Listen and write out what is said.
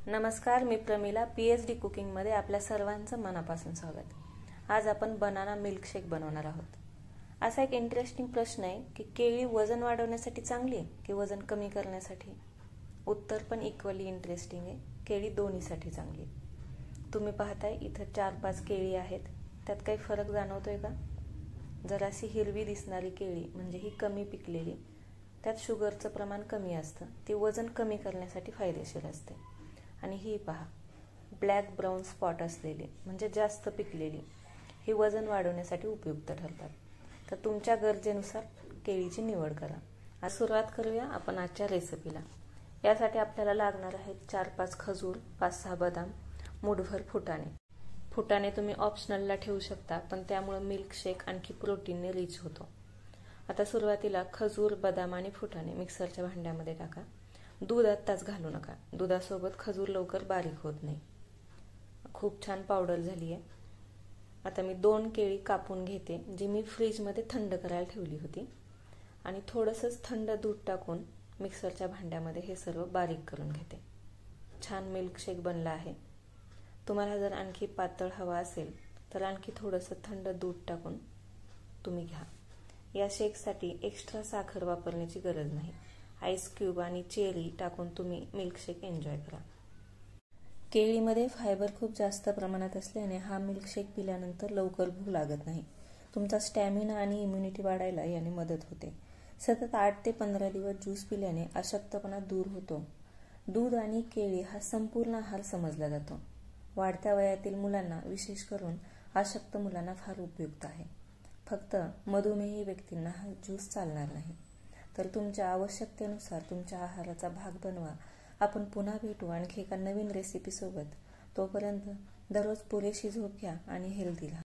नमस्कार, मी प्रमिला PhD कुकिंगमध्ये आपल्या सर्वांचं मनापासून स्वागत. आज आपण बनाना मिल्कशेक बनवणार आहोत. असा एक इंटरेस्टिंग प्रश्न आहे की केळी वजन वाढवण्यासाठी चांगली आहे की वजन कमी करण्यासाठी? उत्तर पण इक्वली इंटरेस्टिंग आहे. केळी दोन्हीसाठी चांगली आहे. तुम्ही पाहताय इथं 4-5 केळी आहेत. त्यात काही फरक जाणवतोय का? जराशी हिरवी दिसणारी केळी म्हणजे ही कमी पिकलेली, त्यात शुगरचं प्रमाण कमी असतं, ती वजन कमी करण्यासाठी फायदेशीर असते. आणि ही पहा, ब्लॅक ब्राऊन स्पॉट असलेली म्हणजे जास्त पिकलेली, ही वजन वाढवण्यासाठी उपयुक्त ठरतात. तर तुमच्या गरजेनुसार केळीची निवड करा. आज सुरुवात करूया आपण आजच्या रेसिपीला. यासाठी आपल्याला लागणार आहेत 4-5 खजूर, 5-6 बदाम, मूठभर फुटाणे. फुटाणे तुम्ही ऑप्शनलला ठेवू शकता, पण त्यामुळे मिल्कशेक आणखी प्रोटीनने रिच होतो. आता सुरुवातीला खजूर, बदाम आणि फुटाणे मिक्सरच्या भांड्यामध्ये टाका. दूध आत्ताच घालू नका, दुधासोबत खजूर लवकर बारीक होत नाही. खूप छान पावडर झाली आहे. आता मी 2 केळी कापून घेते, जी मी फ्रीजमध्ये थंड करायला ठेवली होती, आणि थोडंसंच थंड दूध टाकून मिक्सरच्या भांड्यामध्ये हे सर्व बारीक करून घेते. छान मिल्कशेक बनला आहे. तुम्हाला जर आणखी पातळ हवा असेल तर आणखी थोडंसं थंड दूध टाकून तुम्ही घ्या. या शेकसाठी एक्स्ट्रा साखर वापरण्याची गरज नाही. आईस क्यूब आणि चेरी टाकून तुम्ही मिल्कशेक एन्जॉय करा. केळीमध्ये फायबर खूप जास्त प्रमाणात असल्याने हा मिल्कशेक पिल्यानंतर लवकर भूक लागत नाही. तुमचा स्टॅमिना आणि इम्युनिटी वाढायला याने मदत होते. सतत 8 ते 15 दिवस ज्यूस पिल्याने अशक्तपणा दूर होतो. दूध आणि केळी हा संपूर्ण आहार समजला जातो. वाढत्या वयातील मुलांना, विशेष करून अशक्त मुलांना फार उपयुक्त आहे. फक्त मधुमेही व्यक्तींना हा ज्यूस चालणार नाही. तर तुमच्या आवश्यकतेनुसार तुमच्या आहाराचा भाग बनवा. आपण पुन्हा भेटू आणखी एका नवीन रेसिपीसोबत. तोपर्यंत दररोज पुरेशी झोप घ्या आणि हेल्दी राहा.